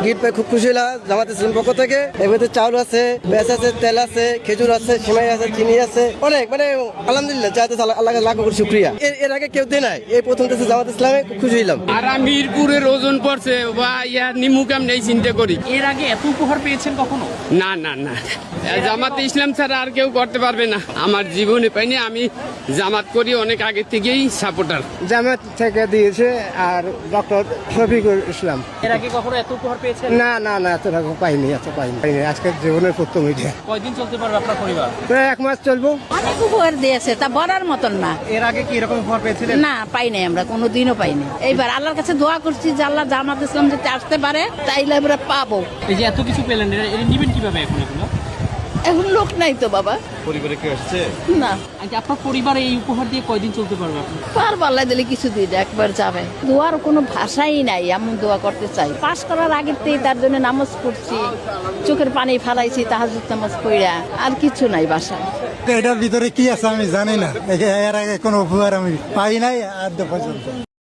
Gift পেয়ে খুব খুশি হলাম জামাত ইসলাম পক্ষ থেকে। এর মধ্যে চাউল আছে, পেঁয়াজ আছে, তেল আছে, খেজুর আছে, সিমাই আছে, চিনি আছে, অনেক মানে আলহামদুলিল্লাহ চাইতে আল্লাহ লাখ করে শুক্রিয়া। এর আগে কেউ দেয় নাই, এই প্রথম দেশে জামাত ইসলামে খুব খুশি হলাম। আর মিরপুরের ওজন পড়ছে বা ইয়ার নিমুকাম নেই চিন্তা করি। এর আগে এত উপহার পেয়েছেন কখনো? না না না, জামাত ইসলাম ছাড়া আর কেউ করতে পারবে না। আমার জীবনে পাইনি, আমি জামাত করি অনেক আগে থেকেই সাপোর্টার। জামাত থেকে দিয়েছে আর ডক্টর শফিকুল ইসলাম। এর আগে কখনো এত উপহার পেয়েছেন? না না না, এত টাকা পাইনি, আজকের জীবনের প্রথম এটা। কয়দিন চলতে পারবে আপনার পরিবার? প্রায় 1 মাস চলবো। অনেক উপহার দিয়েছে, তা বলার মতন না। এর আগে কি এরকম উপহার পেয়েছিলেন? না, পাই নাই, আমরা কোনোদিনও পাইনি। এইবার আল্লাহর কাছে দোয়া করছি যে আল্লাহ জামাত ইসলাম যদি আসতে পারে তাইলে আমরা পাবো। এই যে এত কিছু পেলেন, এটা নিবেন কিভাবে এখন এগুলো? এখন লোক নাই তো বাবা। পরিবারে কেউ আসছে? না, আচ্ছা, আপনার পরিবার এই উপহার দিয়ে কয়দিন চলতে পারবে আপনি? পারবো, আল্লাহ দিলে কিছু দিন একবার যাবে। দোয়ার কোনো ভাষাই নাই, এমন দোয়া করতে চাই। পাশ করার আগের থেকেই তার জন্য নামাজ পড়ছি, চোখের পানি ফালাইছি, তাহাজ্জুদ নামাজ পড়া, আর কিছু নাই বাসায়। এটার ভিতরে কি আছে আমি জানি না, এর আগে কোনো উপহার আমি পাই নাই আজ পর্যন্ত।